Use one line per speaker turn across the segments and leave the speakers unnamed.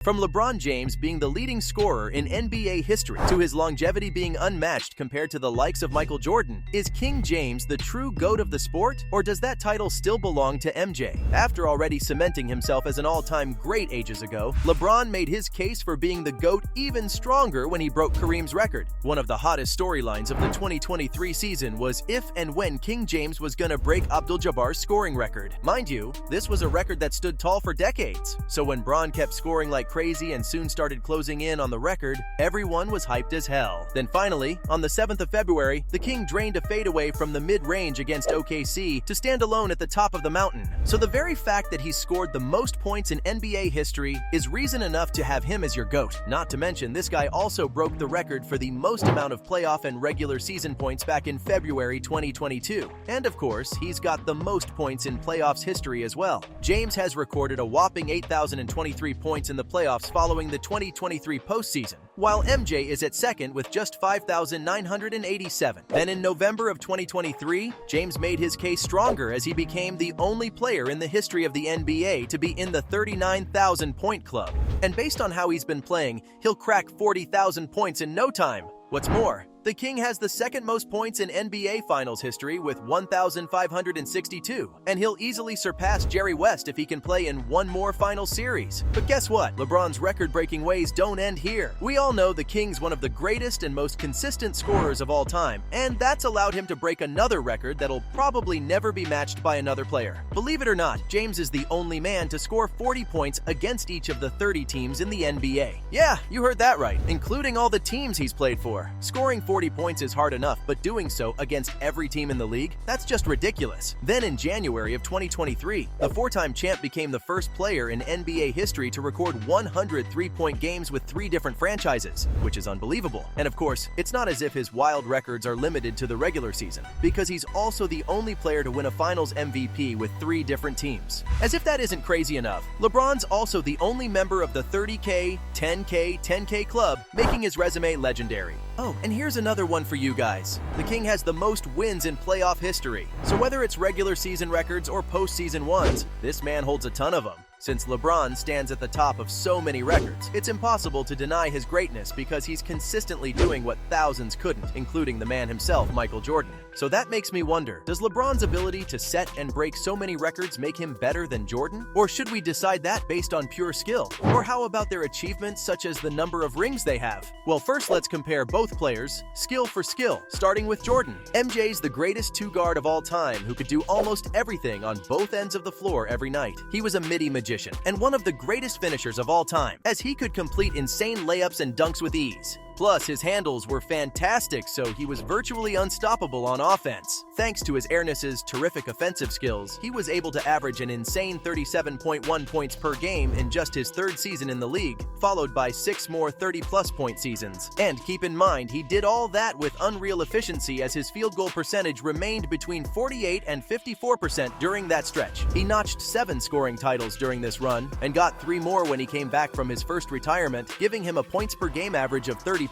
From LeBron James being the leading scorer in NBA history to his longevity being unmatched compared to the likes of Michael Jordan, is King James the true GOAT of the sport, or does that title still belong to MJ? After already cementing himself as an all-time great ages ago, LeBron made his case for being the GOAT even stronger when he broke Kareem's record. One of the hottest storylines of the 2023 season was if and when King James was gonna break Abdul-Jabbar's scoring record. Mind you, this was a record that stood tall for decades, so when Bron kept scoring like crazy and soon started closing in on the record, everyone was hyped as hell. Then finally, on the 7th of February, the King drained a fadeaway from the mid-range against OKC to stand alone at the top of the mountain. So the very fact that he scored the most points in NBA history is reason enough to have him as your GOAT. Not to mention, this guy also broke the record for the most amount of playoff and regular season points back in February 2022. And of course, he's got the most points in playoffs history as well. James has recorded a whopping 8,023 points in the playoffs following the 2023 postseason, while MJ is at second with just 5,987. Then in November of 2023, James made his case stronger as he became the only player in the history of the NBA to be in the 39,000 point club. And based on how he's been playing, he'll crack 40,000 points in no time. What's more, the King has the second most points in NBA Finals history with 1,562, and he'll easily surpass Jerry West if he can play in one more final series. But guess what? LeBron's record-breaking ways don't end here. We all know the King's one of the greatest and most consistent scorers of all time, and that's allowed him to break another record that'll probably never be matched by another player. Believe it or not, James is the only man to score 40 points against each of the 30 teams in the NBA. Yeah, you heard that right, including all the teams he's played for. Scoring 40 points is hard enough, but doing so against every team in the league? That's just ridiculous. Then in January of 2023, the four-time champ became the first player in NBA history to record 100 three-point games with 3 different franchises, which is unbelievable. And of course, it's not as if his wild records are limited to the regular season, because he's also the only player to win a Finals MVP with 3 different teams. As if that isn't crazy enough, LeBron's also the only member of the 30K, 10K, 10K club, making his resume legendary. Oh, and here's another one for you guys. The King has the most wins in playoff history. So whether it's regular season records or postseason ones, this man holds a ton of them. Since LeBron stands at the top of so many records, it's impossible to deny his greatness because he's consistently doing what thousands couldn't, including the man himself, Michael Jordan. So that makes me wonder, does LeBron's ability to set and break so many records make him better than Jordan? Or should we decide that based on pure skill? Or how about their achievements such as the number of rings they have? Well, first let's compare both players, skill for skill, starting with Jordan. MJ's the greatest two-guard of all time who could do almost everything on both ends of the floor every night. He was a midi magician and one of the greatest finishers of all time, as he could complete insane layups and dunks with ease. Plus, his handles were fantastic, so he was virtually unstoppable on offense. Thanks to his airness's terrific offensive skills, he was able to average an insane 37.1 points per game in just his 3rd season in the league, followed by 6 more 30-plus point seasons. And keep in mind, he did all that with unreal efficiency as his field goal percentage remained between 48 and 54% during that stretch. He notched 7 scoring titles during this run, and got 3 more when he came back from his first retirement, giving him a points per game average of 30.1.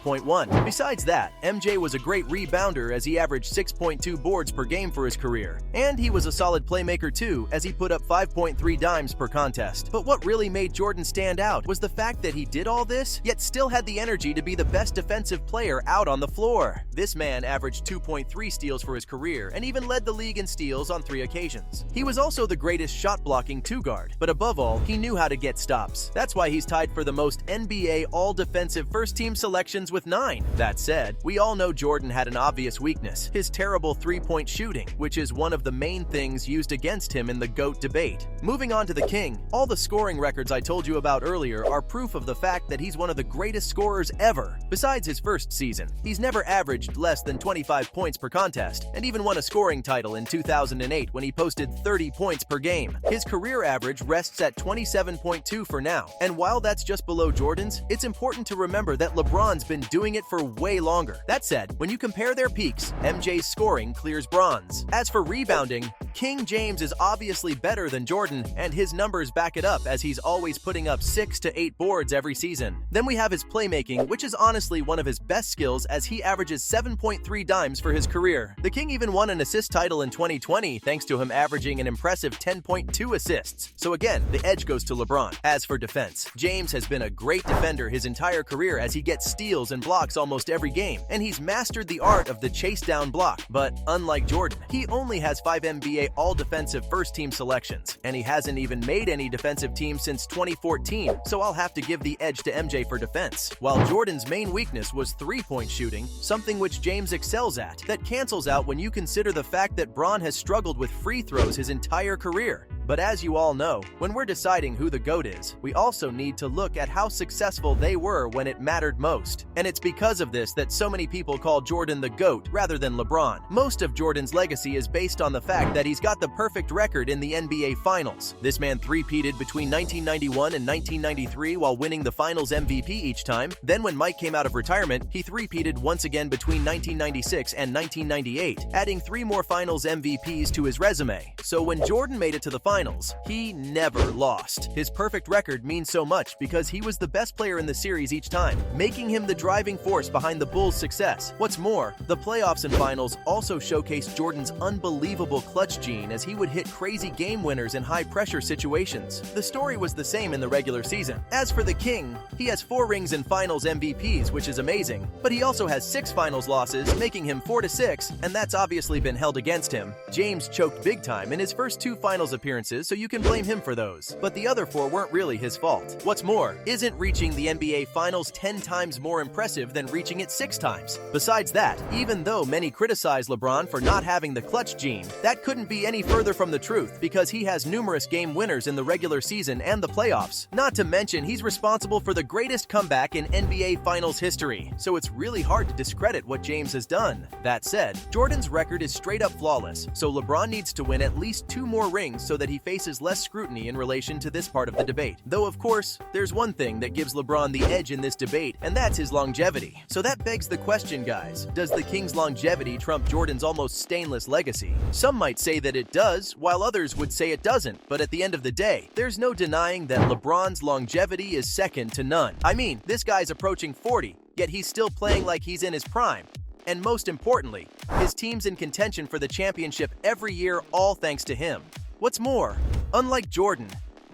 Besides that, MJ was a great rebounder as he averaged 6.2 boards per game for his career. And he was a solid playmaker too, as he put up 5.3 dimes per contest. But what really made Jordan stand out was the fact that he did all this, yet still had the energy to be the best defensive player out on the floor. This man averaged 2.3 steals for his career, and even led the league in steals on 3 occasions. He was also the greatest shot-blocking two-guard, but above all, he knew how to get stops. That's why he's tied for the most NBA all-defensive first-team selections with 9. That said, we all know Jordan had an obvious weakness, his terrible three-point shooting, which is one of the main things used against him in the GOAT debate. Moving on to the King, all the scoring records I told you about earlier are proof of the fact that he's one of the greatest scorers ever. Besides his first season, he's never averaged less than 25 points per contest, and even won a scoring title in 2008 when he posted 30 points per game. His career average rests at 27.2 for now, and while that's just below Jordan's, it's important to remember that LeBron's been doing it for way longer. That said, when you compare their peaks, MJ's scoring clears Bron's. As for rebounding, King James is obviously better than Jordan, and his numbers back it up as he's always putting up 6 to 8 boards every season. Then we have his playmaking, which is honestly one of his best skills as he averages 7.3 dimes for his career. The King even won an assist title in 2020 thanks to him averaging an impressive 10.2 assists. So again, the edge goes to LeBron. As for defense, James has been a great defender his entire career as he gets steals and blocks almost every game, and he's mastered the art of the chase down block. But unlike Jordan, he only has 5 NBA all-defensive first-team selections, and he hasn't even made any defensive teams since 2014, so I'll have to give the edge to MJ for defense. While Jordan's main weakness was three-point shooting, something which James excels at, that cancels out when you consider the fact that Bron has struggled with free throws his entire career. But as you all know, when we're deciding who the GOAT is, we also need to look at how successful they were when it mattered most. And it's because of this that so many people call Jordan the GOAT rather than LeBron. Most of Jordan's legacy is based on the fact that he's got the perfect record in the NBA Finals. This man three-peated between 1991 and 1993 while winning the Finals MVP each time. Then when Mike came out of retirement, he three-peated once again between 1996 and 1998, adding 3 more Finals MVPs to his resume. So when Jordan made it to the Finals, he never lost. His perfect record means so much because he was the best player in the series each time, making him the driving force behind the Bulls' success. What's more, the playoffs and finals also showcased Jordan's unbelievable clutch gene as he would hit crazy game winners in high-pressure situations. The story was the same in the regular season. As for the King, he has 4 rings and Finals MVPs, which is amazing, but he also has 6 Finals losses, making him 4-6, and that's obviously been held against him. James choked big time in his first 2 Finals appearances, so you can blame him for those. But the other 4 weren't really his fault. What's more, isn't reaching the NBA Finals 10 times more impressive than reaching it 6 times? Besides that, even though many criticize LeBron for not having the clutch gene, that couldn't be any further from the truth because he has numerous game winners in the regular season and the playoffs. Not to mention, he's responsible for the greatest comeback in NBA Finals history, so it's really hard to discredit what James has done. That said, Jordan's record is straight up flawless, so LeBron needs to win at least 2 more rings so that he faces less scrutiny in relation to this part of the debate. Though of course, there's one thing that gives LeBron the edge in this debate, and that's his longevity. So that begs the question, guys, does the King's longevity trump Jordan's almost stainless legacy? Some might say that it does, while others would say it doesn't, but at the end of the day, there's no denying that LeBron's longevity is second to none. I mean, this guy's approaching 40, yet he's still playing like he's in his prime. And most importantly, his team's in contention for the championship every year, all thanks to him. What's more, unlike Jordan,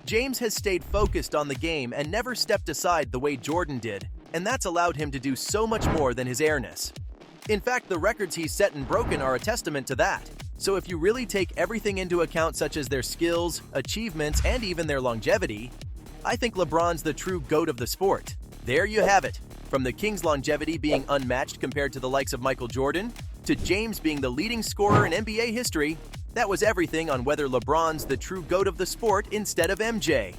James has stayed focused on the game and never stepped aside the way Jordan did, and that's allowed him to do so much more than his airness. In fact, the records he's set and broken are a testament to that. So if you really take everything into account, such as their skills, achievements, and even their longevity, I think LeBron's the true GOAT of the sport. There you have it. From the King's longevity being unmatched compared to the likes of Michael Jordan, to James being the leading scorer in NBA history, that was everything on whether LeBron's the true GOAT of the sport instead of MJ.